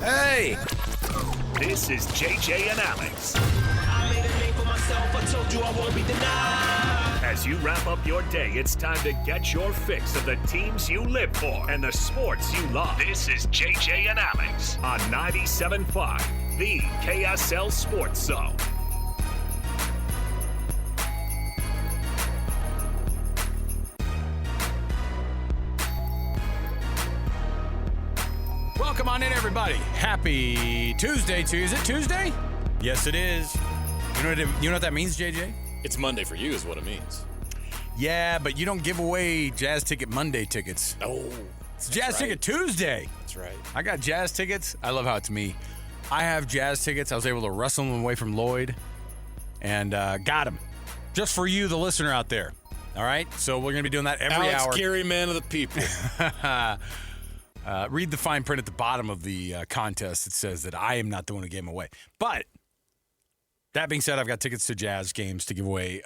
Hey! This is JJ and Alex. I made a name for myself, I told you I won't be denied. As you wrap up your day, it's time to get your fix of the teams you live for and the sports you love. This is JJ and Alex on 97.5, the KSL Sports Zone. Welcome on in, everybody. Happy Tuesday to you. Is it Tuesday? Yes, it is. You know what that means, JJ? It's Monday for you is what it means. Yeah, but you don't give away Jazz Ticket Monday tickets. Oh, It's Jazz Ticket Tuesday. That's right. I got Jazz tickets. I love how it's me. I have Jazz tickets. I was able to wrestle them away from Lloyd and got them. Just for you, the listener out there. All right? So we're going to be doing that every Alex hour. Kirry, man of the people. Read the fine print at the bottom of the contest. It says that I am not the one who gave them away. But that being said, I've got tickets to Jazz games to give away.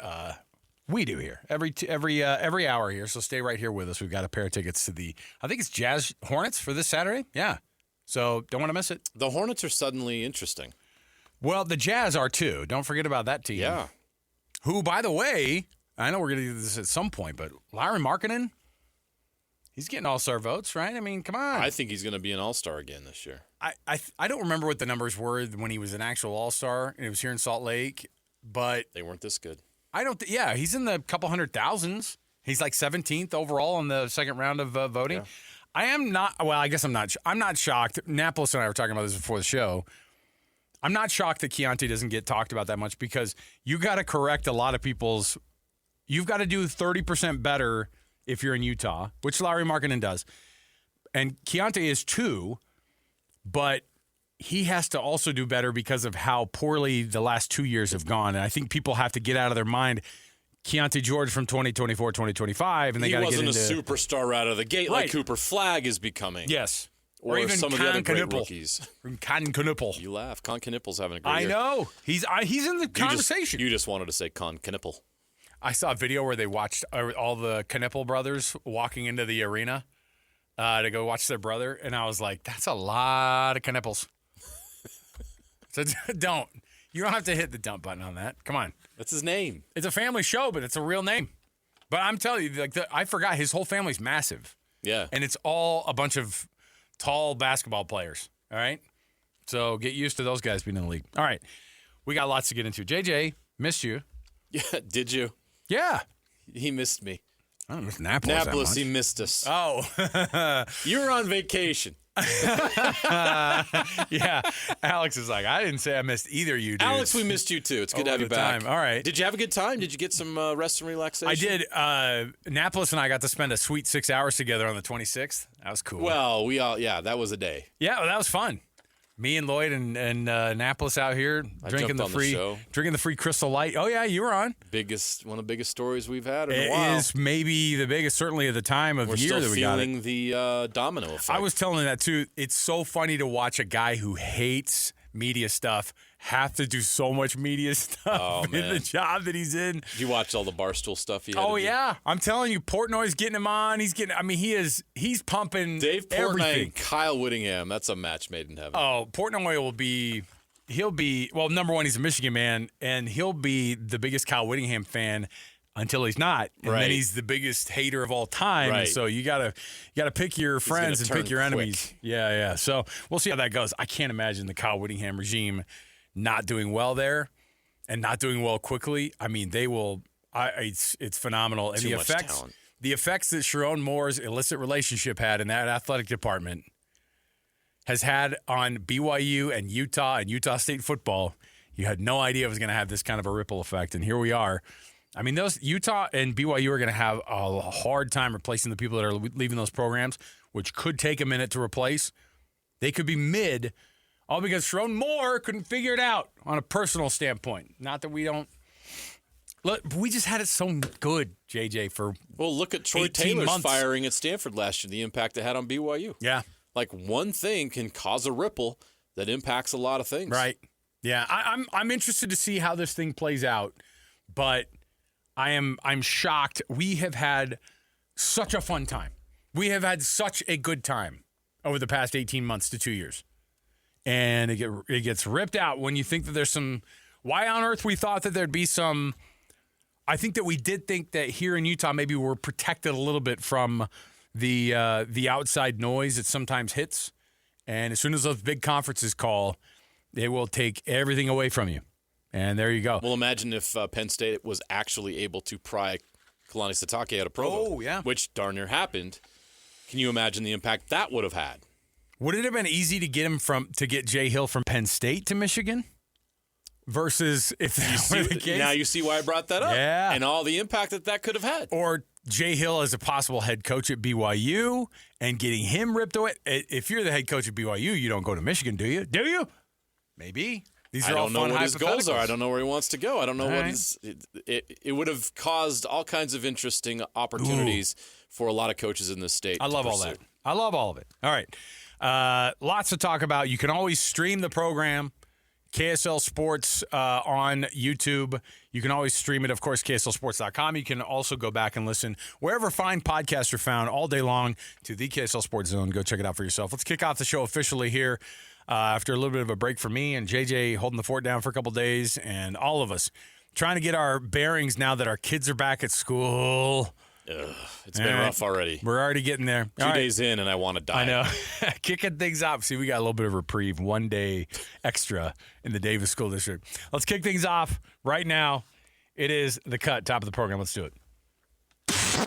We do here every hour here. So stay right here with us. We've got a pair of tickets to I think it's Jazz Hornets for this Saturday. Yeah. So don't want to miss it. The Hornets are suddenly interesting. Well, the Jazz are too. Don't forget about that team. Yeah. Who, by the way, I know we're going to do this at some point, but Larry Markkinen, he's getting all-star votes, right? I mean, come on. I think he's going to be an all-star again this year. I don't remember what the numbers were when he was an actual all-star and it was here in Salt Lake, but They weren't this good. yeah, he's in the couple hundred thousands. He's like 17th overall in the second round of voting. Yeah. I am not, well, I guess I'm not shocked. Napolis and I were talking about this before the show. I'm not shocked that Keontae doesn't get talked about that much because you got to correct a lot of you've got to do 30% better if you're in Utah, which Larry Markkinen does. And Keontae is too, but he has to also do better because of how poorly the last 2 years have gone. And I think people have to get out of their mind Keontae George from 2024, 2025, and they got to get into... He wasn't a superstar out of the gate like Cooper Flagg is becoming. Yes. Or even some of the other great Knipple. rookies. From Con Knipple. You laugh. Con Knippel's having a great I year. know. He's in the conversation. You just wanted to say Con Knipple. I saw a video where they watched all the Knipple brothers walking into the arena to go watch their brother, and I was like, that's a lot of Knipples. So don't. You don't have to hit the dump button on that. Come on. That's his name. It's a family show, but it's a real name. But I'm telling you, I forgot his whole family's massive. Yeah. And it's all a bunch of tall basketball players. All right? So get used to those guys being in the league. All right. We got lots to get into. JJ, missed you. Yeah. Did you? Yeah. He missed me. I don't miss Napolis that much. He missed us. Oh. You were on vacation. Yeah. Alex is like, I didn't say I missed either of you dudes. Alex, we missed you too. It's good to have you back. All right. Did you have a good time? Did you get some rest and relaxation? I did. Napolis and I got to spend a sweet 6 hours together on the 26th. That was cool. Well, that was a day. Yeah, well, that was fun. Me and Lloyd and Napolis out here drinking the free Crystal Light. Oh yeah, you were on. One of the biggest stories we've had in a It while. is maybe the biggest, certainly at the time of We're year that we got it. still feeling the domino effect. I was telling that too. It's so funny to watch a guy who hates media stuff have to do so much media stuff in the job that he's in. Did you watch all the Barstool stuff he had to do? Yeah. I'm telling you, Portnoy's getting him on. He's pumping Dave Portnoy everything. and Kyle Whittingham, that's a match made in heaven. Oh, Portnoy he'll be, well, number one, he's a Michigan man, and he'll be the biggest Kyle Whittingham fan until he's not. And then he's the biggest hater of all time. Right. And so you gotta pick your friends and pick your enemies. Yeah. So we'll see how that goes. I can't imagine the Kyle Whittingham regime not doing well there and not doing well quickly. I mean, they will. It's phenomenal. And Too much talent. The effects that Sharon Moore's illicit relationship had in that athletic department has had on BYU and Utah State football, you had no idea it was going to have this kind of a ripple effect. And here we are. I mean, those Utah and BYU are going to have a hard time replacing the people that are leaving those programs, which could take a minute to replace. They could be mid, all because Sharon Moore couldn't figure it out on a personal standpoint. Not that we don't. Look, we just had it so good, JJ, for look at Troy 18 Taylor's months. firing at Stanford last year, the impact it had on BYU. Yeah. Like one thing can cause a ripple that impacts a lot of things. Right. Yeah, I'm interested to see how this thing plays out, but I'm shocked. We have had such a fun time. We have had such a good time over the past 18 months to 2 years. and it gets ripped out when you think that there's some – why on earth we thought that there'd be some – I think that we did think that here in Utah maybe we're protected a little bit from the outside noise that sometimes hits. And as soon as those big conferences call, they will take everything away from you. And there you go. Well, imagine if Penn State was actually able to pry Kalani Sitake out of Provo. Oh, yeah. Which darn near happened. Can you imagine the impact that would have had? Would it have been easy to get Jay Hill from Penn State to Michigan? Versus if that were the case? Now you see why I brought that up. Yeah. And all the impact that could have had. Or Jay Hill as a possible head coach at BYU and getting him ripped away. If you're the head coach at BYU, you don't go to Michigan, do you? Do you? Maybe. These are I all don't know fun what his goals are. I hypotheticals. don't know where he wants to go. I don't know All what right. his it would have caused all kinds of interesting opportunities for a lot of coaches in this state. I love all that. I love all of it. All right. Lots to talk about. You can always stream the program, KSL Sports on YouTube. You can always stream it, of course, KSLSports.com. You can also go back and listen wherever fine podcasts are found all day long to the KSL Sports Zone. Go check it out for yourself. Let's kick off the show officially here after a little bit of a break for me and JJ holding the fort down for a couple days and all of us trying to get our bearings now that our kids are back at school. It's been rough already. We're already getting there. 2 days in, and I want to die. I know. Kicking things off. See, we got a little bit of reprieve, 1 day extra in the Davis School District. Let's kick things off right now. It is The Cut, top of the program. Let's do it.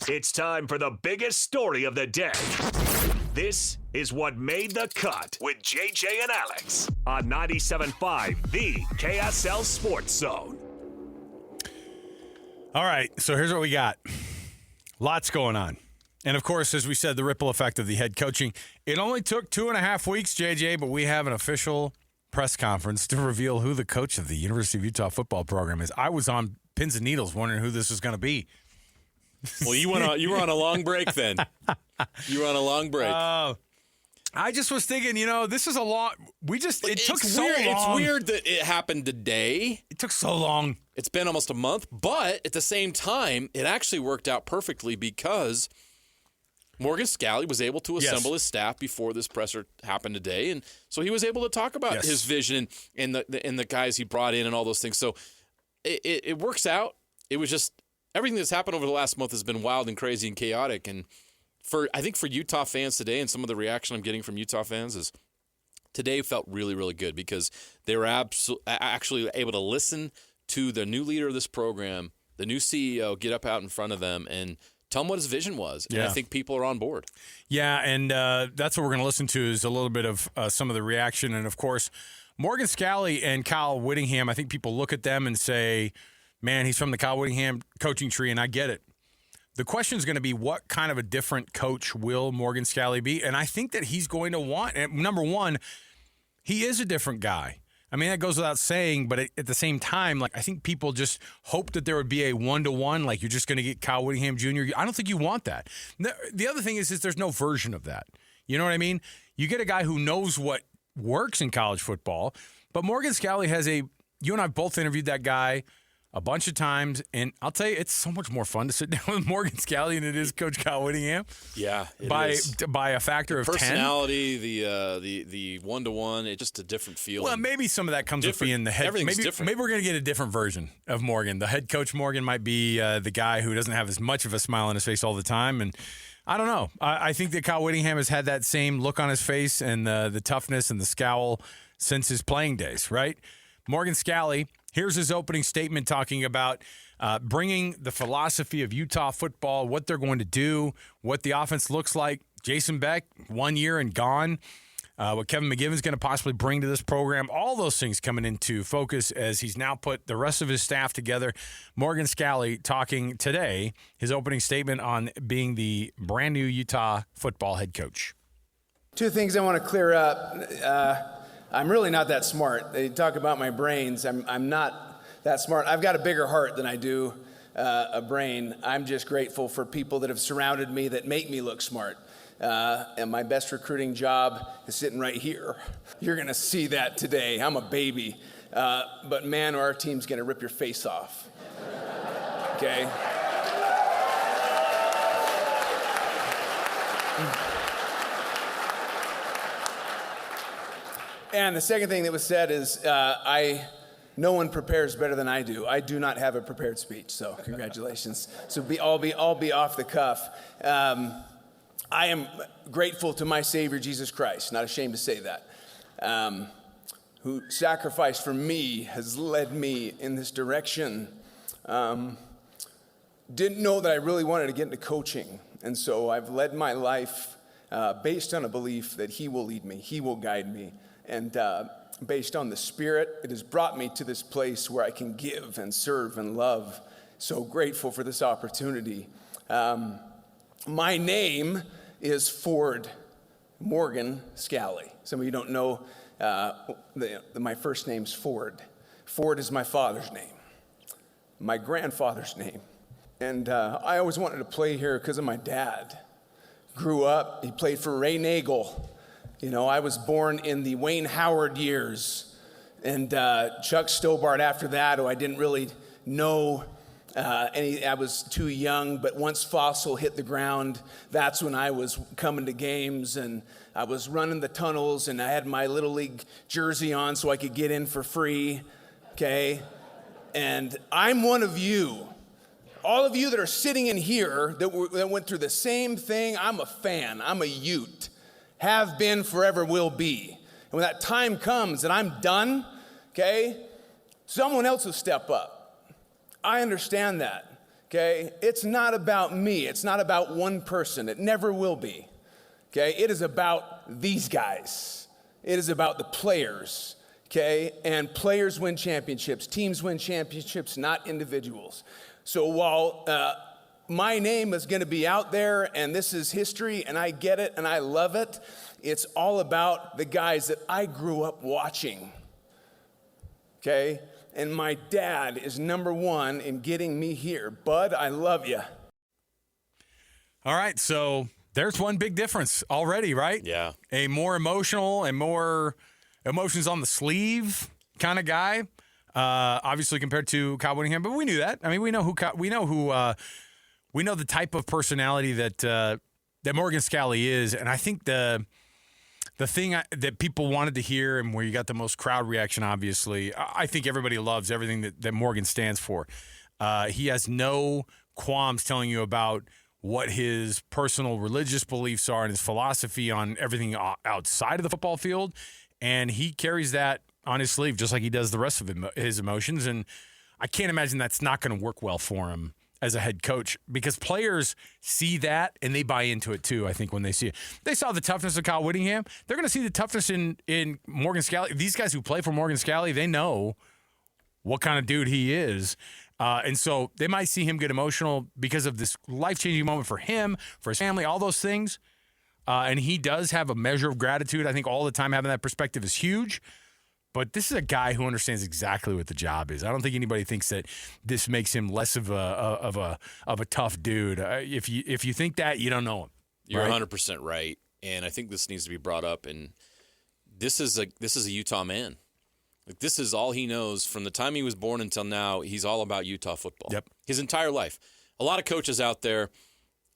It's time for the biggest story of the day. This is what made the cut with JJ and Alex on 97.5, the KSL Sports Zone. All right, so here's what we got. Lots going on. And, of course, as we said, the ripple effect of the head coaching. It only took 2.5 weeks, JJ, but we have an official press conference to reveal who the coach of the University of Utah football program is. I was on pins and needles wondering who this was going to be. Well, you were on a long break then. You were on a long break. I just was thinking, this is a long. It took so weird. long. It's weird that it happened today. It took so long. It's been almost a month, but at the same time, it actually worked out perfectly because Morgan Scalley was able to assemble his staff before this presser happened today, and so he was able to talk about his vision and the guys he brought in and all those things. So it works out. It was just everything that's happened over the last month has been wild and crazy and chaotic, and I think for Utah fans today, and some of the reaction I'm getting from Utah fans is today felt really, really good because they were actually able to listen to the new leader of this program, the new CEO, get up out in front of them and tell them what his vision was. And I think people are on board. Yeah, and that's what we're going to listen to is a little bit of some of the reaction. And, of course, Morgan Scalley and Kyle Whittingham, I think people look at them and say, man, he's from the Kyle Whittingham coaching tree, and I get it. The question is going to be what kind of a different coach will Morgan Scalley be? And I think that he's going to want, number one, he is a different guy. I mean, that goes without saying, but at the same time, I think people just hope that there would be a one-to-one, like you're just going to get Kyle Whittingham Jr. I don't think you want that. The other thing is there's no version of that. You know what I mean? You get a guy who knows what works in college football, but Morgan Scalley you and I both interviewed that guy a bunch of times, and I'll tell you, it's so much more fun to sit down with Morgan Scalley than it is Coach Kyle Whittingham. Yeah, by a factor of 10. Personality, the one-to-one, it's just a different feeling. Well, maybe some of that comes with being the head. Everything's different. Maybe we're going to get a different version of Morgan. The head coach Morgan might be the guy who doesn't have as much of a smile on his face all the time, and I don't know. I think that Kyle Whittingham has had that same look on his face and the toughness and the scowl since his playing days, right? Morgan Scalley, here's his opening statement talking about bringing the philosophy of Utah football, what they're going to do, what the offense looks like. Jason Beck, 1 year and gone. What Kevin McGivern's going to possibly bring to this program. All those things coming into focus as he's now put the rest of his staff together. Morgan Scalley talking today, his opening statement on being the brand new Utah football head coach. Two things I want to clear up. I'm really not that smart. They talk about my brains. I'm not that smart. I've got a bigger heart than I do a brain. I'm just grateful for people that have surrounded me that make me look smart. And my best recruiting job is sitting right here. You're going to see that today. I'm a baby. But man, our team's going to rip your face off. Okay? And the second thing that was said is, no one prepares better than I do. I do not have a prepared speech, so congratulations. So I'll be off the cuff. I am grateful to my Savior, Jesus Christ, not ashamed to say that, who sacrificed for me, has led me in this direction. Didn't know that I really wanted to get into coaching, and so I've led my life based on a belief that He will lead me, He will guide me, and based on the Spirit, it has brought me to this place where I can give and serve and love. So grateful for this opportunity. My name is Ford Morgan Scalley. Some of you don't know my first name's Ford. Ford is my father's name, my grandfather's name. And I always wanted to play here because of my dad. Grew up, he played for Ray Nagel. You know, I was born in the Wayne Howard years, and Chuck Stobart after that, who I didn't really know I was too young, but once Fossil hit the ground, that's when I was coming to games, and I was running the tunnels, and I had my Little League jersey on so I could get in for free, okay? And I'm one of you. All of you that are sitting in here that went through the same thing, I'm a fan. I'm a Ute. Have been, forever will be. And when that time comes and I'm done, okay, someone else will step up. I understand that, okay? It's not about me. It's not about one person. It never will be, okay? It is about these guys. It is about the players, okay? And players win championships. Teams win championships, not individuals. So while my name is going to be out there, and this is history, and I get it, and I love it, it's all about the guys that I grew up watching, okay? And my dad is number one in getting me here. Bud, I love you. All right, so there's one big difference already, right? Yeah. A more emotional and more emotions on the sleeve kind of guy. Obviously compared to Kyle Whittingham, but we knew that. I mean, we know the type of personality that Morgan Scalley is, and I think the thing that people wanted to hear and where you got the most crowd reaction, obviously, I think everybody loves everything that Morgan stands for. He has no qualms telling you about what his personal religious beliefs are and his philosophy on everything outside of the football field, and he carries that on his sleeve, just like he does the rest of his emotions. And I can't imagine that's not going to work well for him as a head coach, because players see that and they buy into it too, I think, when they see it. They saw the toughness of Kyle Whittingham. They're going to see the toughness in Morgan Scalley. These guys who play for Morgan Scalley, they know what kind of dude he is. And so they might see him get emotional because of this life-changing moment for him, for his family, all those things. And he does have a measure of gratitude. I think all the time having that perspective is huge. But this is a guy who understands exactly what the job is. I don't think anybody thinks that this makes him less of a tough dude. If you think that, you don't know him. You're 100% right, and I think this needs to be brought up. And this is a Utah man. Like, this is all he knows from the time he was born until now. He's all about Utah football. Yep. His entire life. A lot of coaches out there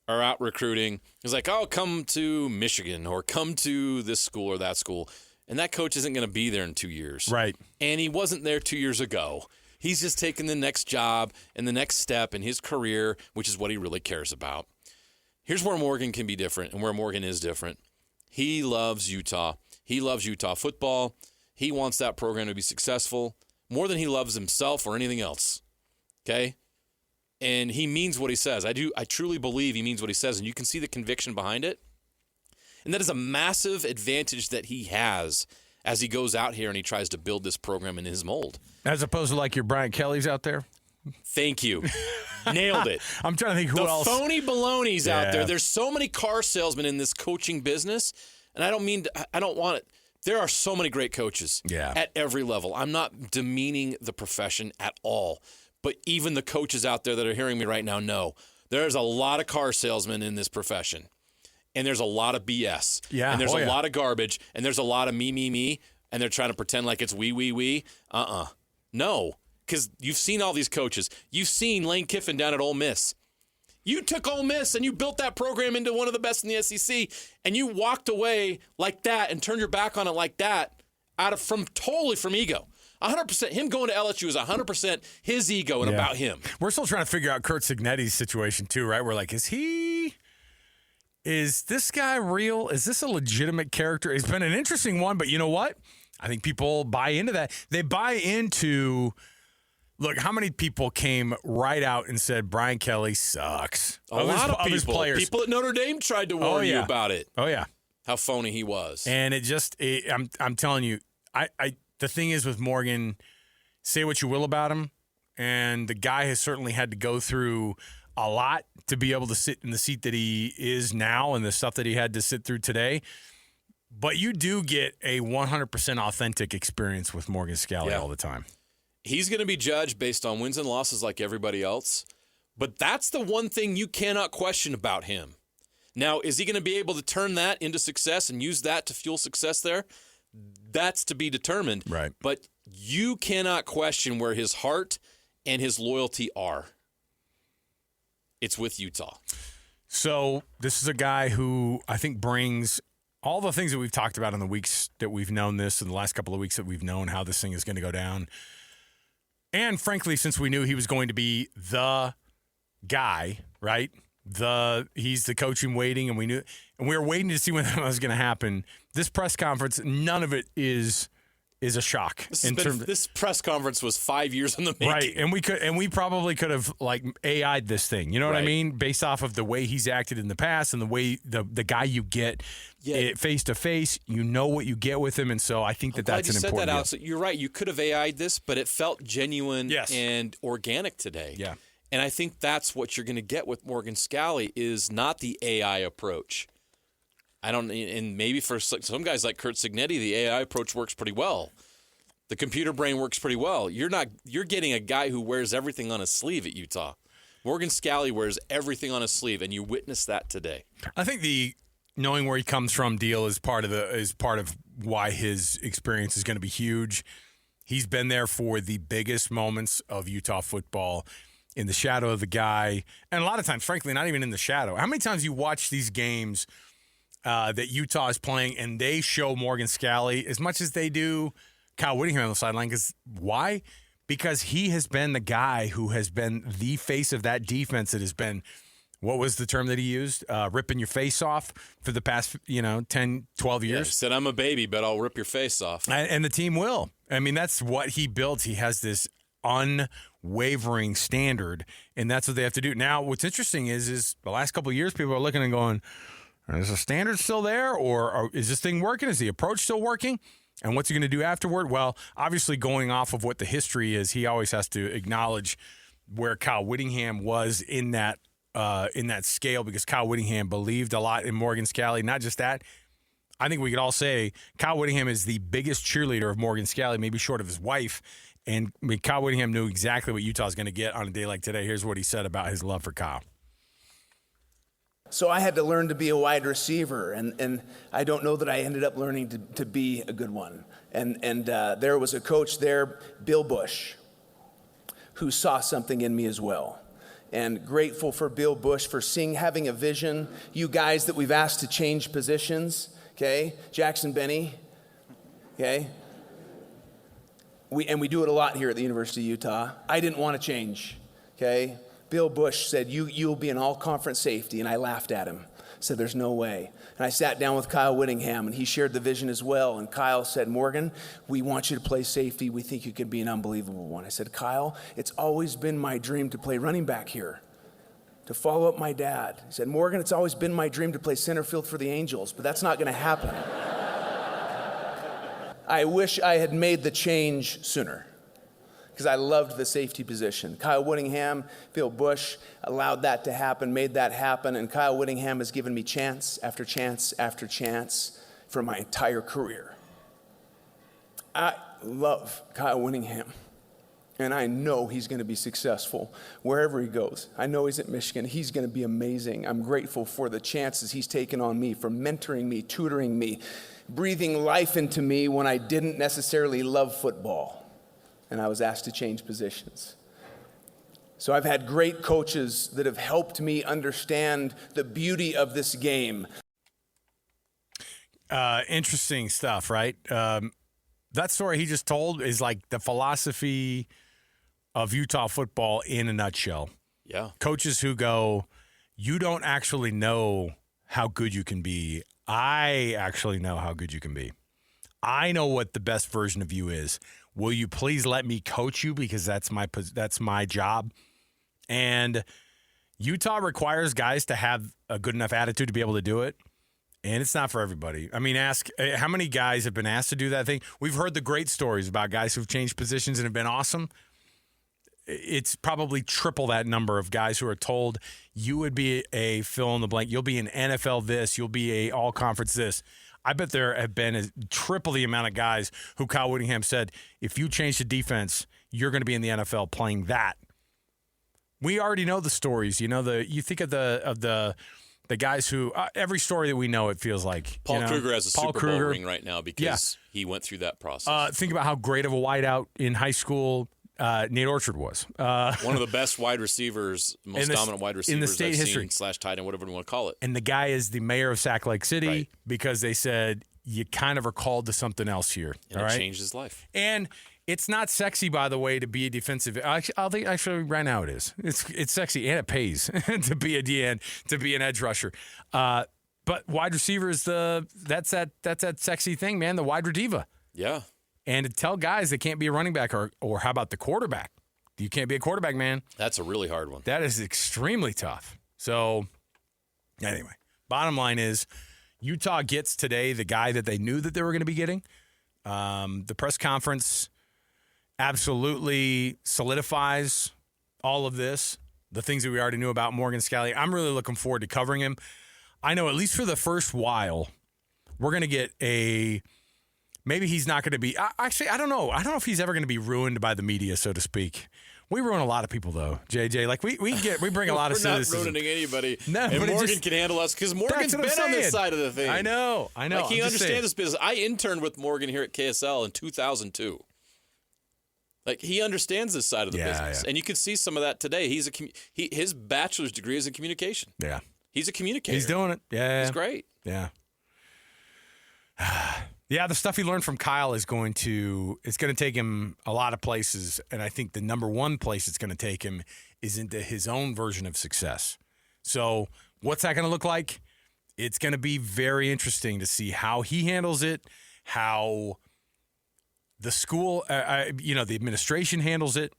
are out recruiting. He's like, oh, come to Michigan or come to this school or that school. And that coach isn't going to be there in 2 years. Right. And he wasn't there 2 years ago. He's just taking the next job and the next step in his career, which is what he really cares about. Here's where Morgan can be different and where Morgan is different. He loves Utah. He loves Utah football. He wants that program to be successful more than he loves himself or anything else. Okay? And he means what he says. I truly believe he means what he says, and you can see the conviction behind it. And that is a massive advantage that he has as he goes out here and he tries to build this program in his mold. As opposed to like your Brian Kelly's out there? Thank you. Nailed it. I'm trying to think who else. The phony baloney's out there. There's so many car salesmen in this coaching business, and I don't want it. There are so many great coaches at every level. I'm not demeaning the profession at all, but even the coaches out there that are hearing me right now know there's a lot of car salesmen in this profession. And there's a lot of BS. Yeah. And there's a lot of garbage. And there's a lot of me. And they're trying to pretend like it's we. No. Because you've seen all these coaches. You've seen Lane Kiffin down at Ole Miss. You took Ole Miss and you built that program into one of the best in the SEC. And you walked away like that and turned your back on it like that totally from ego. 100%. Him going to LSU is 100% his ego and about him. We're still trying to figure out Curt Cignetti's situation too, right? We're like, is this guy real? Is this a legitimate character? It's been an interesting one, but you know what? I think people buy into that. They buy into, look, how many people came right out and said Brian Kelly sucks? A lot of his people. Players. People at Notre Dame tried to warn you about it. Oh, yeah. How phony he was. And I'm telling you, the thing is with Morgan, say what you will about him, and the guy has certainly had to go through a lot to be able to sit in the seat that he is now and the stuff that he had to sit through today. But you do get a 100% authentic experience with Morgan Scalley all the time. He's going to be judged based on wins and losses like everybody else. But that's the one thing you cannot question about him. Now, is he going to be able to turn that into success and use that to fuel success there? That's to be determined. Right. But you cannot question where his heart and his loyalty are. It's with Utah. So this is a guy who I think brings all the things that we've talked about in the weeks that we've known this, in the last couple of weeks that we've known how this thing is going to go down. And frankly, since we knew he was going to be the guy, right? He's the coach in waiting, and we were waiting to see when that was going to happen. This press conference, none of it is a shock. This press conference was 5 years in the making. Right, and we probably could have like AI'd this thing. You know what I mean? Based off of the way he's acted in the past and the way the guy you get face to face, you know what you get with him, and so I think that's an important deal. Said that, Alex. You're right. You could have AI'd this, but it felt genuine and organic today. Yeah. And I think that's what you're going to get with Morgan Scalley is not the AI approach. And maybe for some guys like Curt Cignetti, the AI approach works pretty well. The computer brain works pretty well. You're getting a guy who wears everything on his sleeve at Utah. Morgan Scalley wears everything on his sleeve, and you witnessed that today. I think the knowing where he comes from deal is part of why his experience is going to be huge. He's been there for the biggest moments of Utah football, in the shadow of the guy, and a lot of times, frankly, not even in the shadow. How many times you watch these games that Utah is playing and they show Morgan Scalley as much as they do Kyle Whittingham on the sideline? Why? Because he has been the guy who has been the face of that defense that has been, what was the term that he used? Ripping your face off for the past 10, 12 years. Yeah, he said, I'm a baby, but I'll rip your face off. And the team will. I mean, that's what he built. He has this unwavering standard, and that's what they have to do. Now, what's interesting is the last couple of years, people are looking and going, is the standard still there, or is this thing working? Is the approach still working? And what's he going to do afterward? Well, obviously, going off of what the history is, he always has to acknowledge where Kyle Whittingham was in that scale, because Kyle Whittingham believed a lot in Morgan Scalley. Not just that, I think we could all say Kyle Whittingham is the biggest cheerleader of Morgan Scalley, maybe short of his wife. And Kyle Whittingham knew exactly what Utah's going to get on a day like today. Here's what he said about his love for Kyle. So I had to learn to be a wide receiver, and I don't know that I ended up learning to be a good one. And there was a coach there, Bill Bush, who saw something in me as well. And grateful for Bill Bush for having a vision. You guys that we've asked to change positions, okay? Jackson Benny, okay? We do it a lot here at the University of Utah. I didn't want to change, okay? Bill Bush said, you'll be an all-conference safety, and I laughed at him. Said, there's no way. And I sat down with Kyle Whittingham, and he shared the vision as well. And Kyle said, Morgan, we want you to play safety. We think you could be an unbelievable one. I said, Kyle, it's always been my dream to play running back here, to follow up my dad. He said, Morgan, it's always been my dream to play center field for the Angels, but that's not going to happen. I wish I had made the change sooner, because I loved the safety position. Kyle Whittingham, Bill Bush allowed that to happen, made that happen, and Kyle Whittingham has given me chance after chance after chance for my entire career. I love Kyle Whittingham, and I know he's going to be successful wherever he goes. I know he's at Michigan. He's going to be amazing. I'm grateful for the chances he's taken on me, for mentoring me, tutoring me, breathing life into me when I didn't necessarily love football, and I was asked to change positions. So I've had great coaches that have helped me understand the beauty of this game. Interesting stuff, right? that story he just told is like the philosophy of Utah football in a nutshell. Yeah. Coaches who go, you don't actually know how good you can be. I actually know how good you can be. I know what the best version of you is. Will you please let me coach you, because that's my job. And Utah requires guys to have a good enough attitude to be able to do it. And it's not for everybody. I mean, ask how many guys have been asked to do that thing. We've heard the great stories about guys who've changed positions and have been awesome. It's probably triple that number of guys who are told you would be a fill in the blank. You'll be an NFL this. You'll be a all conference this. I bet there have been triple the amount of guys who Kyle Whittingham said, if you change the defense, you're going to be in the NFL playing that. We already know the stories. You think of the guys who every story that we know, it feels like Paul Kruger has a Super Bowl ring right now because he went through that process. Think about how great of a wideout in high school Nate Orchard was. One of the best wide receivers, most dominant wide receivers in the state I've history. seen, / tight end, whatever you want to call it. And the guy is the mayor of Sac Lake City because they said you kind of are called to something else here. And it changed his life. And it's not sexy, by the way, to be a defensive. Actually, right now it is. It's sexy and it pays to be a DN, to be an edge rusher. But wide receiver is that's that sexy thing, man. The wide diva. Yeah. And to tell guys they can't be a running back, or how about the quarterback? You can't be a quarterback, man. That's a really hard one. That is extremely tough. So, anyway, bottom line is Utah gets today the guy that they knew that they were going to be getting. The press conference absolutely solidifies all of this, the things that we already knew about Morgan Scalley. I'm really looking forward to covering him. I know at least for the first while, we're going to get maybe he's not going to be. Actually, I don't know. I don't know if he's ever going to be ruined by the media, so to speak. We ruin a lot of people, though, JJ. Like we bring a lot of cynicism. We're not ruining anybody. No, and but Morgan can handle us because Morgan's been on this side of the thing. I know. Like he understands this business. I interned with Morgan here at KSL in 2002. Like he understands this side of the business, and you can see some of that today. His bachelor's degree is in communication. Yeah, he's a communicator. He's doing it. Yeah, he's great. Yeah. Yeah, the stuff he learned from Kyle it's going to take him a lot of places, and I think the number one place it's going to take him is into his own version of success. So what's that going to look like? It's going to be very interesting to see how he handles it, how the school, the administration handles it,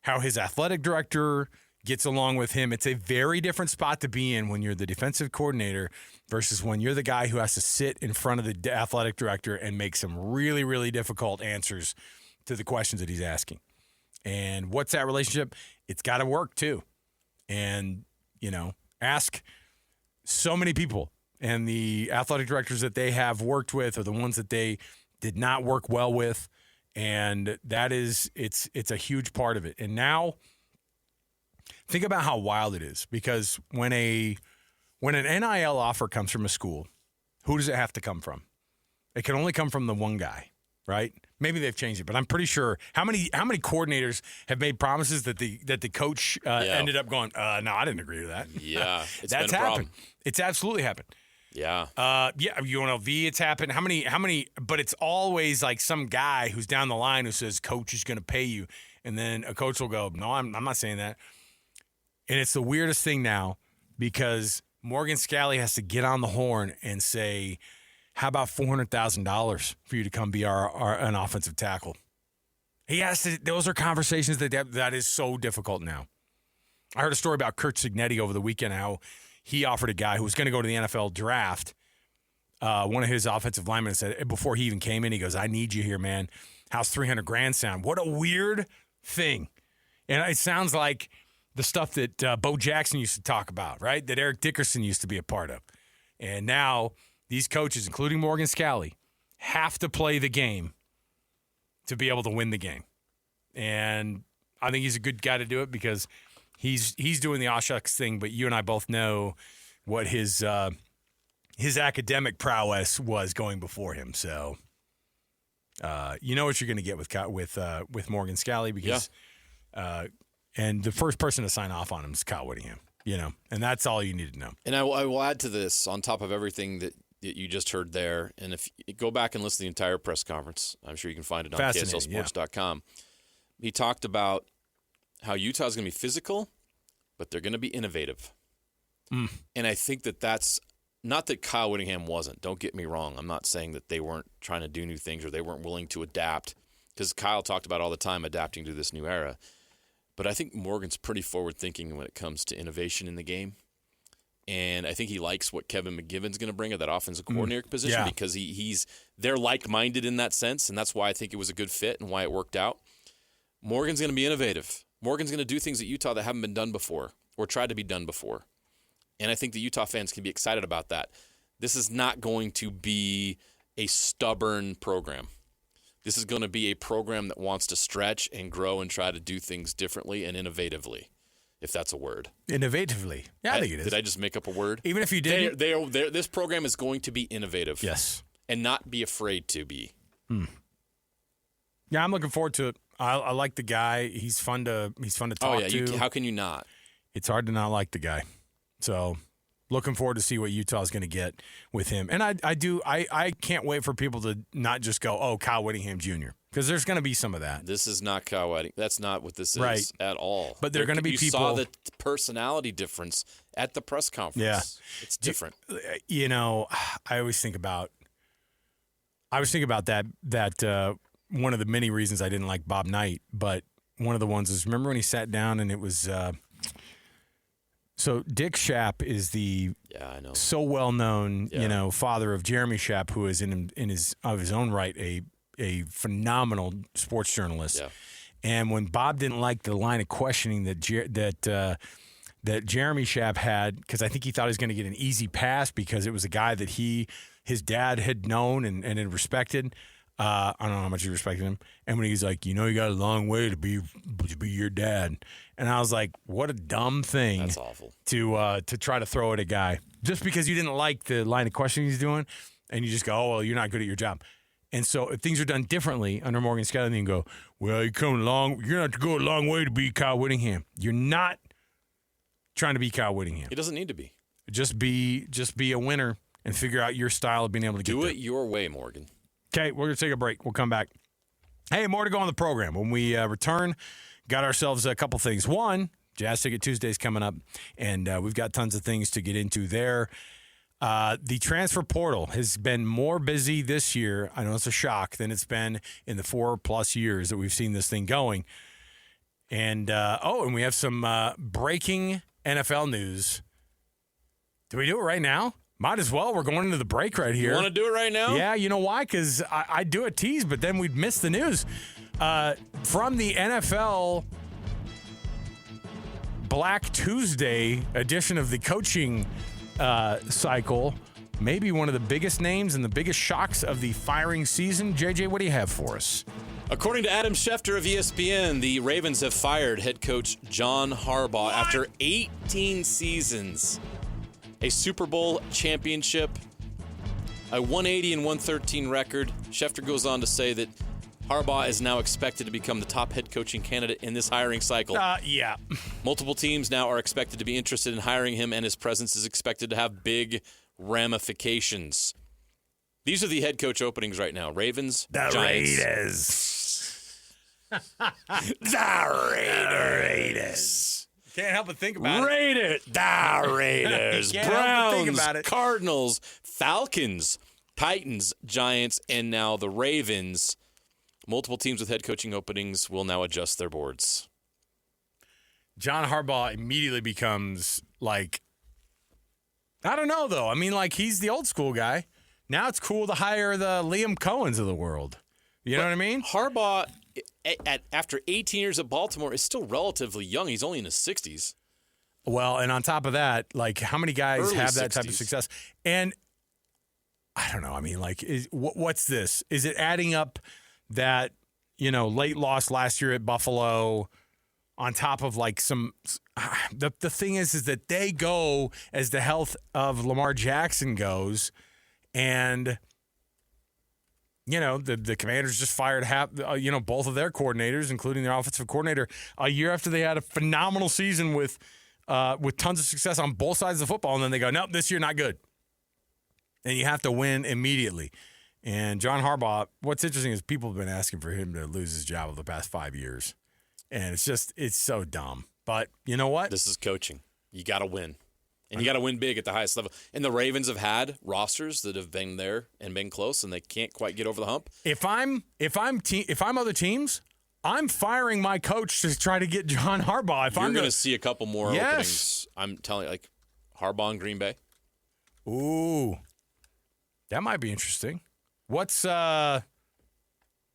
how his athletic director gets along with him. It's a very different spot to be in when you're the defensive coordinator versus when you're the guy who has to sit in front of the athletic director and make some really, really difficult answers to the questions that he's asking. And what's that relationship? It's got to work too. And, ask so many people, and the athletic directors that they have worked with are the ones that they did not work well with. And that is, it's a huge part of it. And now, think about how wild it is, because when an NIL offer comes from a school, who does it have to come from? It can only come from the one guy, right? Maybe they've changed it, but I'm pretty sure how many coordinators have made promises that the coach ended up going, no, I didn't agree to that. Yeah, that's happened. It's absolutely happened. Yeah. UNLV, it's happened. How many? But it's always like some guy who's down the line who says coach is going to pay you, and then a coach will go, no, I'm not saying that. And it's the weirdest thing now because Morgan Scalley has to get on the horn and say, how about $400,000 for you to come be an offensive tackle? He has to. Those are conversations that is so difficult now. I heard a story about Kurt Cignetti over the weekend, how he offered a guy who was going to go to the NFL draft. One of his offensive linemen said, before he even came in, he goes, I need you here, man. How's $300,000 sound? What a weird thing. And it sounds like the stuff that Bo Jackson used to talk about, right? That Eric Dickerson used to be a part of. And now these coaches, including Morgan Scalley, have to play the game to be able to win the game. And I think he's a good guy to do it because he's doing the Oshucks thing, but you and I both know what his academic prowess was going before him. So you know what you're going to get with Morgan Scalley because and the first person to sign off on him is Kyle Whittingham, and that's all you need to know. And I will add to this, on top of everything that that you just heard there. And if you go back and listen to the entire press conference, I'm sure you can find it on KSLSports.com. He talked about how Utah's going to be physical, but they're going to be innovative. And I think that's not that Kyle Whittingham wasn't. Don't get me wrong. I'm not saying that they weren't trying to do new things or they weren't willing to adapt, because Kyle talked about all the time adapting to this new era. But I think Morgan's pretty forward-thinking when it comes to innovation in the game. And I think he likes what Kevin McGivern's going to bring at that offensive coordinator position because they're like-minded in that sense, and that's why I think it was a good fit and why it worked out. Morgan's going to be innovative. Morgan's going to do things at Utah that haven't been done before or tried to be done before. And I think the Utah fans can be excited about that. This is not going to be a stubborn program. This is going to be a program that wants to stretch and grow and try to do things differently and innovatively, if that's a word. Innovatively. Yeah, I think it is. Did I just make up a word? Even if you did. This program is going to be innovative. Yes. And not be afraid to be. Yeah, I'm looking forward to it. I like the guy. He's fun to talk to. How can you not? It's hard to not like the guy. So looking forward to see what Utah's going to get with him. And I can't wait for people to not just go, oh, Kyle Whittingham Jr., because there's going to be some of that. This is not Kyle Whittingham. That's not what this is at all. But there are going to be people. You saw the personality difference at the press conference. Yeah. It's different. You know, I always think about that one of the many reasons I didn't like Bob Knight, but one of the ones is, remember when he sat down and it was so Dick Schaap is the so well-known, father of Jeremy Schaap, who is in his own right a phenomenal sports journalist. Yeah. And when Bob didn't like the line of questioning that Jeremy Schaap had, because I think he thought he was going to get an easy pass because it was a guy that his dad had known and had respected. I don't know how much he respected him. And when he's like, you got a long way to be your dad. And I was like, what a dumb thing. That's awful. To try to throw at a guy. Just because you didn't like the line of questioning he's doing, and you just go, oh, well, you're not good at your job. And so if things are done differently under Morgan Scalley, then you can go, well, you're going to have to go a long way to be Kyle Whittingham. You're not trying to be Kyle Whittingham. He doesn't need to be. Just be a winner and figure out your style of being able to get Do there. it your way, Morgan. Okay, we're going to take a break. We'll come back. Hey, more to go on the program. When we return, got ourselves a couple things. One, Jazz Ticket Tuesday's coming up, and we've got tons of things to get into there. The transfer portal has been more busy this year, I know it's a shock, than it's been in the 4+ years that we've seen this thing going. And, and we have some breaking NFL news. Do we do it right now? Might as well. We're going into the break right here. You want to do it right now? Yeah, you know why? Because I do a tease, but then we'd miss the news. From the NFL Black Tuesday edition of the coaching cycle, maybe one of the biggest names and the biggest shocks of the firing season. JJ, what do you have for us? According to Adam Schefter of ESPN, the Ravens have fired head coach John Harbaugh after 18 seasons. A Super Bowl championship, a 180-113 record. Schefter goes on to say that Harbaugh is now expected to become the top head coaching candidate in this hiring cycle. Yeah. Multiple teams now are expected to be interested in hiring him, and his presence is expected to have big ramifications. These are the head coach openings right now. Ravens, the Giants. The Raiders. Can't help but think about it. The Raiders, Browns, about it. Cardinals, Falcons, Titans, Giants, and now the Ravens. Multiple teams with head coaching openings will now adjust their boards. John Harbaugh immediately becomes like, I don't know, though. I mean, like, he's the old school guy. Now it's cool to hire the Liam Cohens of the world. You know what I mean? Harbaugh, after 18 years at Baltimore, is still relatively young. He's only in his 60s. Well, and on top of that, like, how many guys Early have that 60s. type of success? And I don't know. I mean, like, what's this? Is it adding up that, late loss last year at Buffalo on top of, like, some – the thing is that they go as the health of Lamar Jackson goes, and – the Commanders just fired both of their coordinators, including their offensive coordinator, a year after they had a phenomenal season with tons of success on both sides of the football, and then they go, nope, this year not good. and you have to win immediately. And John Harbaugh, what's interesting is people have been asking for him to lose his job over the past 5 years. And it's so dumb. But you know what? This is coaching. You got to win. And you got to win big at the highest level. And the Ravens have had rosters that have been there and been close, and they can't quite get over the hump. If I'm other teams, I'm firing my coach to try to get John Harbaugh. You're going to see a couple more openings. I'm telling you, like Harbaugh in Green Bay. Ooh, that might be interesting. What's going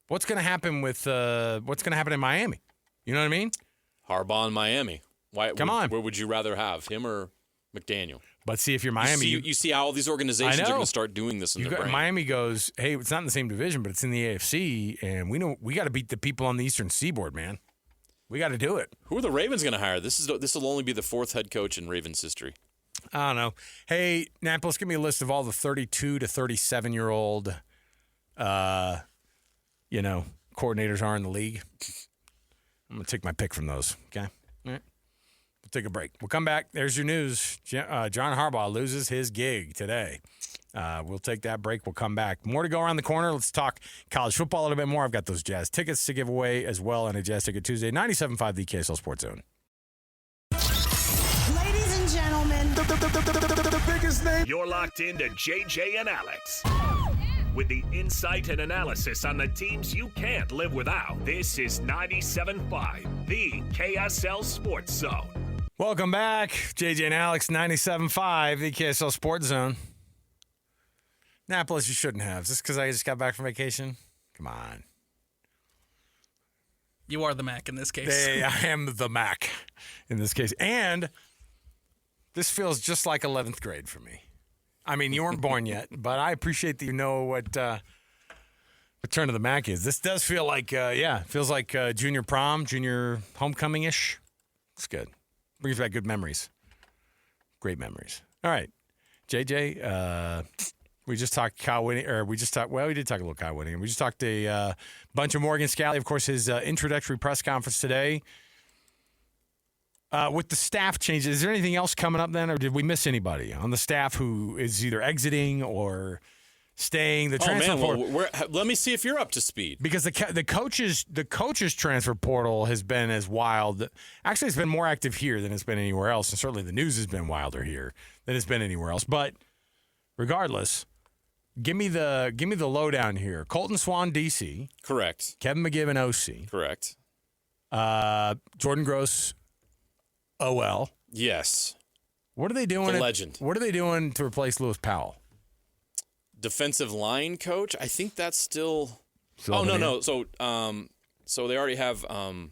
to happen with what's going to happen in Miami? You know what I mean? Harbaugh in Miami. Come on. Where would you rather have him or McDaniel? But see, if you're Miami, you see how all these organizations are going to start doing this in their brain. Miami goes, hey, it's not in the same division, but it's in the AFC, and we know we got to beat the people on the Eastern Seaboard, man. We got to do it. Who are the Ravens going to hire? This will only be the fourth head coach in Ravens history. I don't know. Hey, Napolis, give me a list of all the 32 to 37-year-old, coordinators are in the league. I'm going to take my pick from those, okay? All right. We'll take a break. We'll come back. There's your news. John Harbaugh loses his gig today. We'll take that break. We'll come back. More to go around the corner. Let's talk college football a little bit more. I've got those Jazz tickets to give away as well on a Jazz Ticket Tuesday. 97.5, the KSL Sports Zone. Ladies and gentlemen, the biggest name. You're locked into JJ and Alex. With the insight and analysis on the teams you can't live without. This is 97.5, the KSL Sports Zone. Welcome back. JJ and Alex, 97.5, the KSL Sports Zone. Napolis, you shouldn't have. Is this because I just got back from vacation? Come on. You are the Mac in this case. I am the Mac in this case. And this feels just like 11th grade for me. I mean, you weren't born yet, but I appreciate that you know what Return of the Mac is. This does feel like, feels like junior prom, junior homecoming-ish. It's good. Brings back good memories. Great memories. All right. JJ, we just talked Kyle Whittingham, we did talk a little Kyle Whittingham. We just talked a bunch of Morgan Scalley. Of course, his introductory press conference today. With the staff changes, is there anything else coming up then, or did we miss anybody on the staff who is either exiting or staying? The transfer portal. Let me see if you're up to speed. Because the coaches transfer portal has been as wild. Actually, it's been more active here than it's been anywhere else, and certainly the news has been wilder here than it's been anywhere else. But regardless, give me the lowdown here. Colton Swan, DC. Correct. Kevin McGibbon, OC. Correct. Jordan Gross, OL. Yes. What are they doing? The legend. What are they doing to replace Lewis Powell? Defensive line coach. I think that's still. No. So they already have. I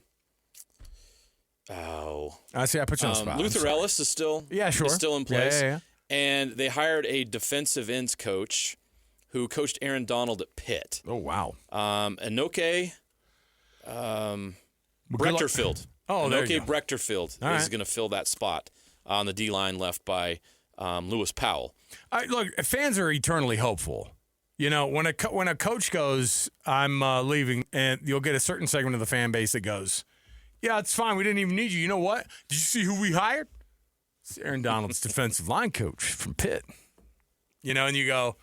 see. I put you on the spot. Luther Ellis is still. Yeah, sure. Is still in place. Yeah. And they hired a defensive ends coach who coached Aaron Donald at Pitt. Oh wow. Anoke. Brechterfield. Anoke Brechterfield is going to fill that spot on the D-line left by Lewis Powell. Look, fans are eternally hopeful. You know, when a coach goes, I'm leaving, and you'll get a certain segment of the fan base that goes, yeah, it's fine. We didn't even need you. You know what? Did you see who we hired? It's Aaron Donald's defensive line coach from Pitt. You know, and you go,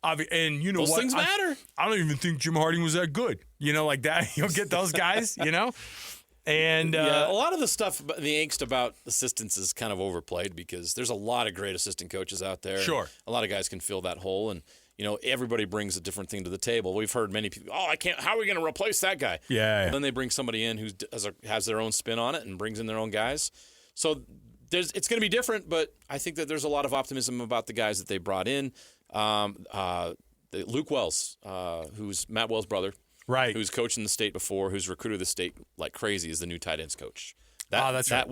and you know those what? Things matter. I don't even think Jim Harding was that good. You know, like that. You'll get those guys, you know? And a lot of the stuff, the angst about assistants is kind of overplayed because there's a lot of great assistant coaches out there. Sure. A lot of guys can fill that hole, and you know everybody brings a different thing to the table. We've heard many people, I can't. How are we going to replace that guy? Yeah. Well, then they bring somebody in who has their own spin on it and brings in their own guys. So it's going to be different, but I think that there's a lot of optimism about the guys that they brought in. Luke Wells, who's Matt Wells' brother. Right. Who's coached in the state before, who's recruited the state like crazy, is the new tight ends coach. That's right.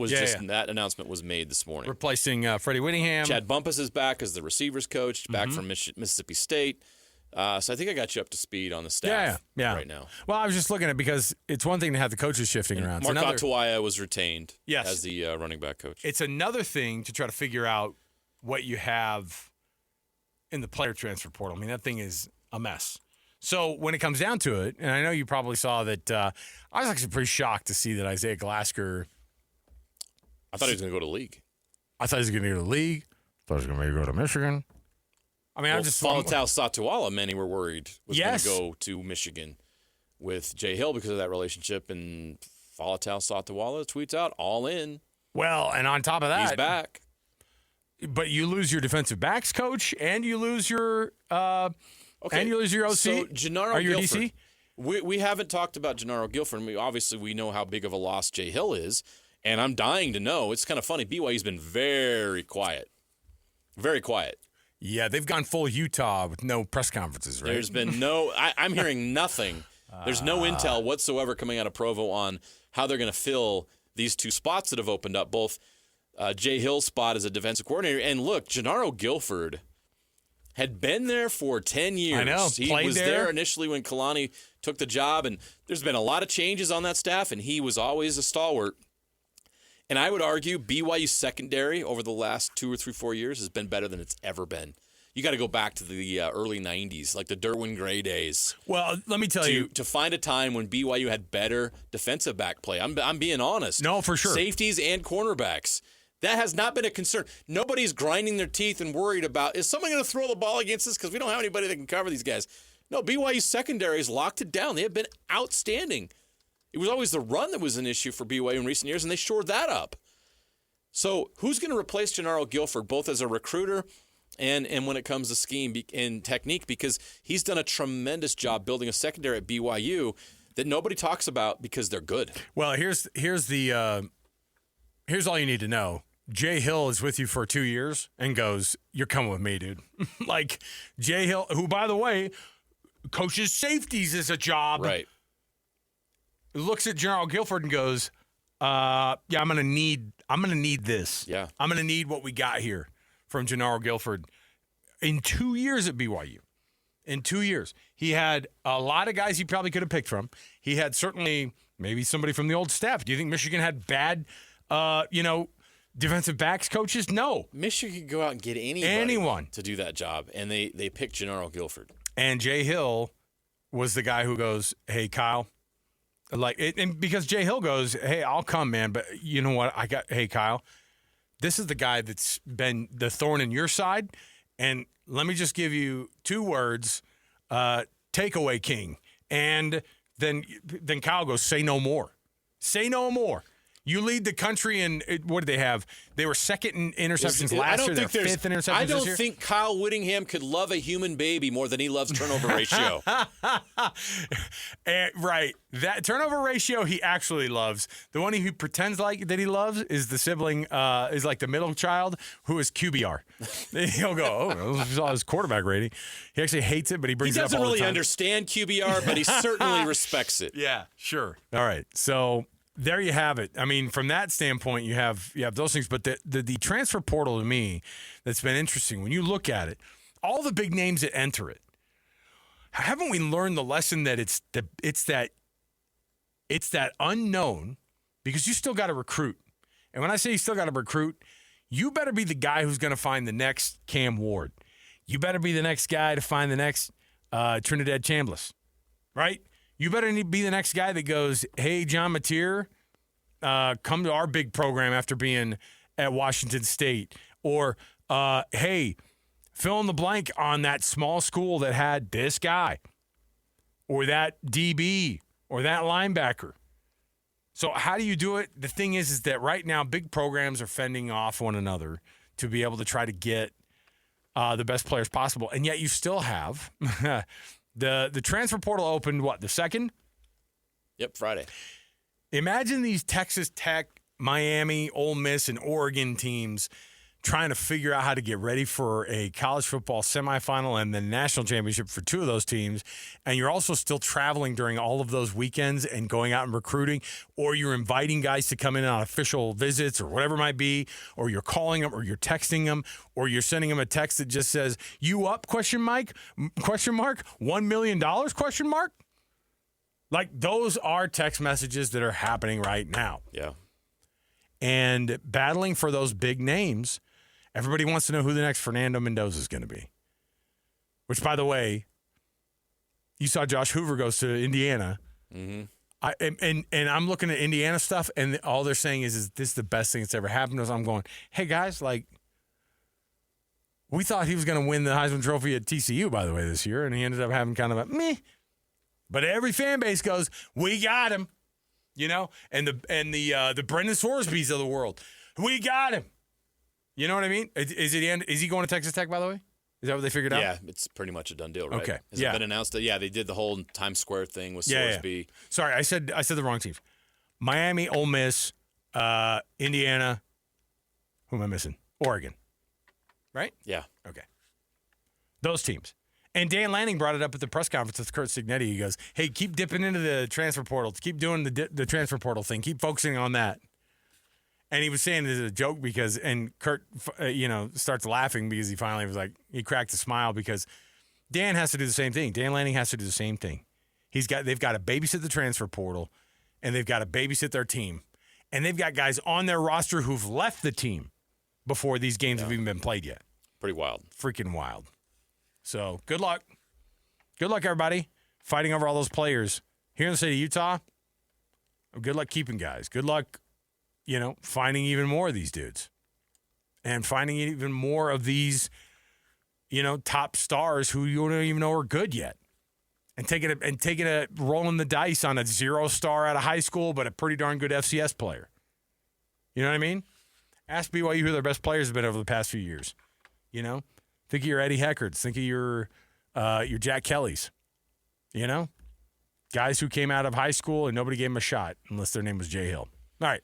That announcement was made this morning. Replacing Freddie Whittingham. Chad Bumpus is back as the receivers coach, back from Mississippi State. So I think I got you up to speed on the staff right now. Well, I was just looking at it because it's one thing to have the coaches shifting around. Mark Otuaya was retained as the running back coach. It's another thing to try to figure out what you have in the player transfer portal. I mean, that thing is a mess. So when it comes down to it, and I know you probably saw that, I was actually pretty shocked to see that Isaiah Glasker. I thought he was going to go to the league. I thought he was going to go to the league. I thought he was going to maybe go to Michigan. I mean, well, I just Faletau Satuala, many were worried was going Yes. to go to Michigan with Jay Hill because of that relationship, and Faletau Satuala tweets out, all in. Well, and on top of that, He's back. But you lose your defensive backs coach, and you lose your and you lose your OC. So Gennaro or your Guilford. DC. We haven't talked about Gennaro Guilford. Obviously, we know how big of a loss Jay Hill is, and I'm dying to know. It's kind of funny. BYU's been very quiet. Very quiet. Yeah, they've gone full Utah with no press conferences, right? There's been no – I'm hearing nothing. There's no intel whatsoever coming out of Provo on how they're going to fill these two spots that have opened up, both Jay Hill's spot as a defensive coordinator. And look, Gennaro Guilford had been there for 10 years. I know, He played was there. there initially when Kalani took the job, and there's been a lot of changes on that staff, and he was always a stalwart. And I would argue BYU's secondary over the last 2 or 3, 4 years has been better than it's ever been. You got to go back to the early 90s, like the Derwin Gray days. Well, let me tell you. To find a time when BYU had better defensive back play. I'm being honest. No, for sure. Safeties and cornerbacks. That has not been a concern. Nobody's grinding their teeth and worried about, is someone going to throw the ball against us because we don't have anybody that can cover these guys. No, BYU's secondary has locked it down. They have been outstanding. It was always the run that was an issue for BYU in recent years, and they shored that up. So who's going to replace Gennaro Guilford, both as a recruiter and when it comes to scheme and technique? Because he's done a tremendous job building a secondary at BYU that nobody talks about because they're good. Well, here's all you need to know. Jay Hill is with you for 2 years and goes, "You're coming with me, dude." Like Jay Hill, who, by the way, coaches safeties as a job, Right. looks at Gennaro Guilford and goes, "Yeah, I'm gonna need this. Yeah. I'm gonna need what we got here from Gennaro Guilford." In 2 years at BYU, in 2 years, he had a lot of guys he probably could have picked from. He had certainly maybe somebody from the old staff. Do you think Michigan had bad, defensive backs coaches? No. Michigan could go out and get anyone to do that job, and they picked Gennaro Guilford. And Jay Hill was the guy who goes, "Hey, Kyle." And because Jay Hill goes, "Hey, I'll come, man, but you know what? Hey, Kyle, this is the guy that's been the thorn in your side, and let me just give you 2 words, takeaway king." And then Kyle goes, "Say no more. Say no more. You lead the country in, what did they have? They were second in interceptions last year. They're fifth in interceptions I don't this year. think Kyle Whittingham could love a human baby more than he loves turnover ratio. Right. That turnover ratio he actually loves. The one he pretends like that he loves is the sibling, is like the middle child who is QBR. He'll go, "Oh, this is all his quarterback rating." He actually hates it, but he He brings it up doesn't all the really time. understand QBR, but he certainly respects it. Yeah, sure. All right. So there you have it. I mean, from that standpoint, you have those things. But the transfer portal to me, that's been interesting. When you look at it, all the big names that enter it, haven't we learned the lesson that it's that unknown, because you still got to recruit. And when I say you still got to recruit, you better be the guy who's going to find the next Cam Ward. You better be the next guy to find the next Trinidad Chambliss, right? You better be the next guy that goes, "Hey, John Mateer, come to our big program after being at Washington State." Or, "Hey, fill in the blank on that small school that had this guy or that DB or that linebacker." So how do you do it? The thing is that right now big programs are fending off one another to be able to try to get the best players possible. And yet you still have the transfer portal opened, the 2nd? Yep, Friday. Imagine these Texas Tech, Miami, Ole Miss, and Oregon teams trying to figure out how to get ready for a college football semifinal and the national championship for 2 of those teams. And you're also still traveling during all of those weekends and going out and recruiting, or you're inviting guys to come in on official visits or whatever it might be, or you're calling them or you're texting them, or you're sending them a text that just says, "You up, question mark, $1 million, question mark?" Like, those are text messages that are happening right now. Yeah. And battling for those big names, everybody wants to know who the next Fernando Mendoza is going to be. Which, by the way, you saw Josh Hoover goes to Indiana. Mm-hmm. And I'm looking at Indiana stuff, and all they're saying is this is the best thing that's ever happened to us. I'm going, "Hey, guys, like, We thought he was going to win the Heisman Trophy at TCU, by the way, this year, and he ended up having kind of a meh. But every fan base goes, we got him, and the Brendan Sorsbys of the world, we got him. You know what I mean? Is he going to Texas Tech, by the way? Is that what they figured out? Yeah, it's pretty much a done deal, right? Okay. Has it been announced that, they did the whole Times Square thing with Sorsby. Yeah. Sorry, I said the wrong teams. Miami, Ole Miss, Indiana. Who am I missing? Oregon. Right? Yeah. Okay. Those teams. And Dan Lanning brought it up at the press conference with Kurt Signetti. He goes, hey, keep dipping into the transfer portal. Keep doing the transfer portal thing. Keep focusing on that. And he was saying this as a joke and Kurt, starts laughing because he finally was like, he cracked a smile because Dan has to do the same thing. Dan Lanning has to do the same thing. They've got to babysit the transfer portal, and they've got to babysit their team. And they've got guys on their roster who've left the team before these games have even been played yet. Pretty wild. Freaking wild. So good luck. Good luck, everybody, fighting over all those players. Here in the state of Utah, good luck keeping guys. Good luck, finding even more of these dudes. And finding even more of these, top stars who you don't even know are good yet. And taking a rolling the dice on a 0-star out of high school, but a pretty darn good FCS player. You know what I mean? Ask BYU who their best players have been over the past few years. Think of your Eddie Heckards. Think of your Jack Kellys. Guys who came out of high school and nobody gave them a shot unless their name was Jay Hill. All right.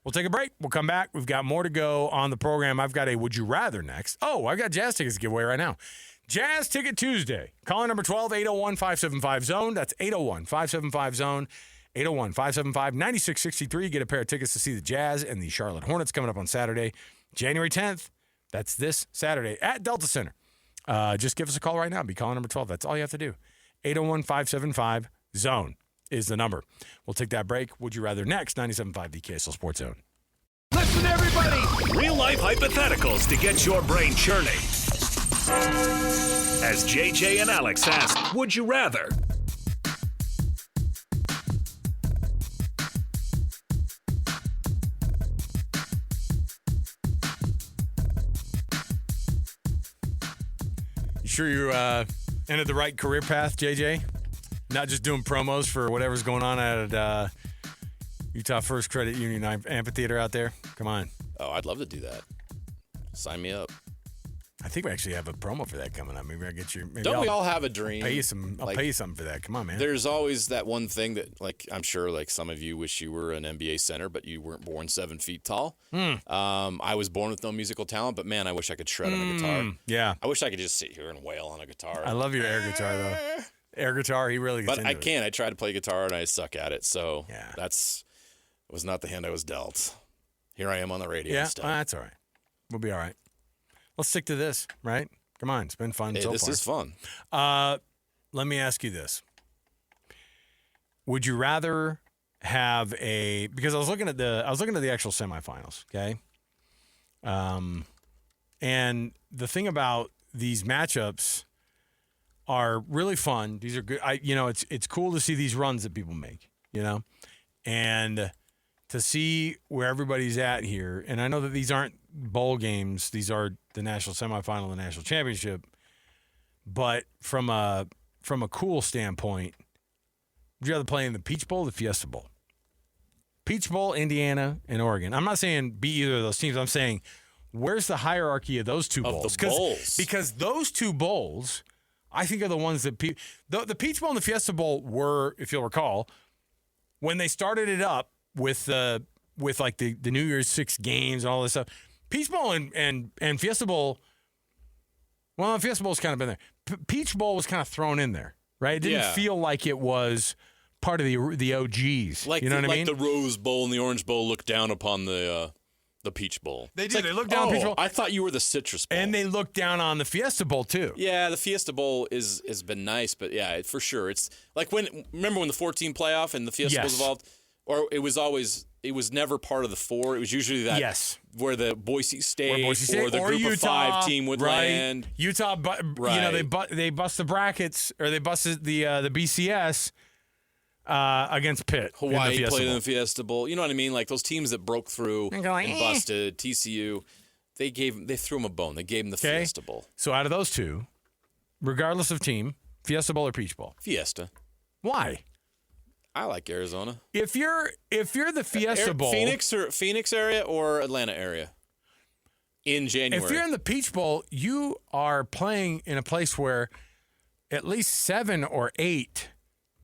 We'll take a break. We'll come back. We've got more to go on the program. I've got a Would You Rather next. Oh, I've got Jazz tickets to give away right now. Jazz Ticket Tuesday. Caller number 12-801-575-ZONE. That's 801-575-ZONE. 801-575-9663. Get a pair of tickets to see the Jazz and the Charlotte Hornets coming up on Saturday, January 10th. That's this Saturday at Delta Center. Just give us a call right now. Be caller number 12. That's all you have to do. 801-575-ZONE is the number. We'll take that break. Would you rather next? 97.5 the KSL Sports Zone. Listen, everybody. Real-life hypotheticals to get your brain churning. As JJ and Alex ask, would you rather? You sure you entered the right career path, JJ? Not just doing promos for whatever's going on at Utah First Credit Union Amphitheater out there? Come on. Oh, I'd love to do that. Sign me up. I think we actually have a promo for that coming up. Maybe I'll get you. Don't we all have a dream? Pay you some. I'll pay you something for that. Come on, man. There's always that one thing that, I'm sure, some of you wish you were an NBA center, but you weren't born 7 feet tall. I was born with no musical talent, but man, I wish I could shred on a guitar. Yeah. I wish I could just sit here and wail on a guitar. I love your air guitar though. Air guitar, he really gets But into I can't. I tried to play guitar and I suck at it. So yeah. Was not the hand I was dealt. Here I am on the radio. Yeah, instead. That's all right. We'll be all right. Let's stick to this, right? Come on, it's been fun so far. This is fun. Let me ask you this: would you rather have because I was looking at the actual semifinals, okay? And the thing about these matchups are really fun. These are good. It's cool to see these runs that people make, and to see where everybody's at here. And I know that these aren't bowl games; these are the national semifinal, the national championship. But from a cool standpoint, would you rather play in the Peach Bowl or the Fiesta Bowl? Peach Bowl, Indiana, and Oregon. I'm not saying be either of those teams. I'm saying where's the hierarchy of those two bowls? Because those two bowls, I think, are the ones that the Peach Bowl and the Fiesta Bowl were, if you'll recall, when they started it up with the New Year's 6 games and all this stuff. Peach Bowl and Fiesta Bowl. Well, Fiesta Bowl's kind of been there. Peach Bowl was kind of thrown in there, right? It didn't feel like it was part of the OGs. You know what I mean? Like the Rose Bowl and the Orange Bowl looked down upon the Peach Bowl. They did. They looked down on Peach Bowl. I thought you were the Citrus Bowl. And they looked down on the Fiesta Bowl, too. Yeah, the Fiesta Bowl has been nice, but yeah, for sure. It's like remember when the 14 playoff and the Fiesta Bowl was involved? Or it was never part of the 4. It was usually that where the Boise State or the Group Utah, of 5 team would land. Utah, they bust the brackets, or they busted the BCS against Pitt. Hawaii played in the Fiesta Bowl. You know what I mean? Like those teams that broke through and busted, TCU. they threw him a bone. They gave him the Fiesta Bowl. So out of those two, regardless of team, Fiesta Bowl or Peach Bowl? Fiesta. Why? I like Arizona. If you're the Fiesta Bowl, Phoenix area or Atlanta area in January. If you're in the Peach Bowl, you are playing in a place where at least 7 or 8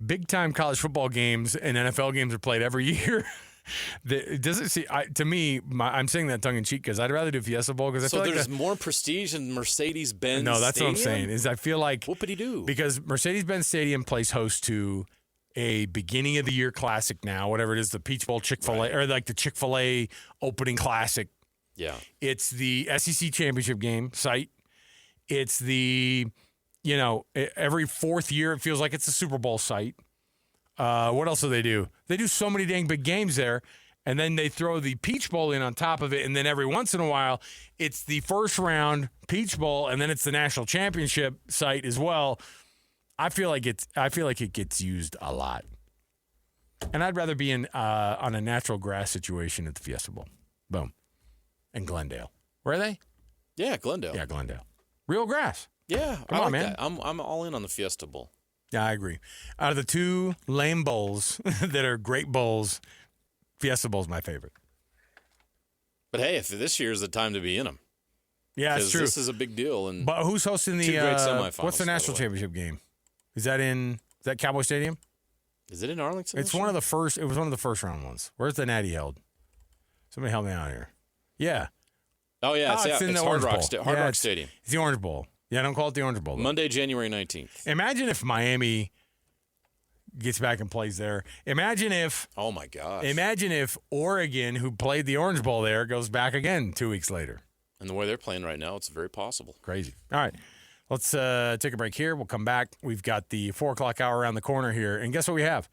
big-time college football games and NFL games are played every year. To me, I'm saying that tongue-in-cheek because I'd rather do Fiesta Bowl because I feel like there's more prestige in Mercedes-Benz No, that's Stadium? what I'm saying. Is I feel like Whoopity-doo. Because Mercedes-Benz Stadium plays host to a beginning of the year classic now, whatever it is, the Peach Bowl Chick-fil-A, or like the Chick-fil-A opening classic. Yeah. It's the SEC championship game site. It's the, every fourth year it feels like it's a Super Bowl site. What else do? They do so many dang big games there, and then they throw the Peach Bowl in on top of it, and then every once in a while it's the first round Peach Bowl, and then it's the national championship site as well. I feel like it gets used a lot, and I'd rather be on a natural grass situation at the Fiesta Bowl. Boom, and Glendale. Where are they? Yeah, Glendale. Yeah, Glendale. Real grass. Yeah, Come on, man. That. I'm all in on the Fiesta Bowl. Yeah, I agree. Out of the two lame bowls that are great bowls, Fiesta Bowl's my favorite. But hey, if this year's the time to be in them. Yeah, that's true. This is a big deal. And but who's hosting the two great semifinals? What's the national championship game? Is that Cowboy Stadium? Is it in Arlington? It's one of the first. It was one of the first round ones. Where's the Natty held? Somebody help me out here. Yeah. Oh yeah, it's in the Hard Orange Rock, Bowl. Hard Rock Stadium. It's the Orange Bowl. Yeah, don't call it the Orange Bowl. Monday, January 19th. Imagine if Miami gets back and plays there. Imagine if. Oh my gosh. Imagine if Oregon, who played the Orange Bowl there, goes back again 2 weeks later. And the way they're playing right now, it's very possible. Crazy. All right. Let's take a break here. We'll come back. We've got the 4 o'clock hour around the corner here. And guess what we have?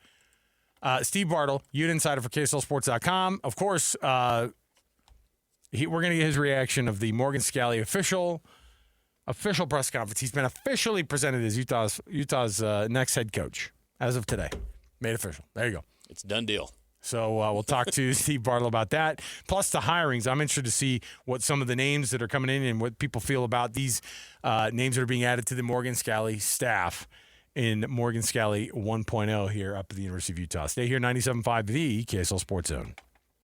Steve Bartle, Ute Insider for KSLSports.com. Of course, we're going to get his reaction of the Morgan Scalley official press conference. He's been officially presented as Utah's next head coach as of today. Made official. There you go. It's a done deal. So we'll talk to Steve Bartle about that. Plus the hirings. I'm interested to see what some of the names that are coming in and what people feel about these names that are being added to the Morgan Scalley staff in Morgan Scalley 1.0 here up at the University of Utah. Stay here, 97.5 the KSL Sports Zone.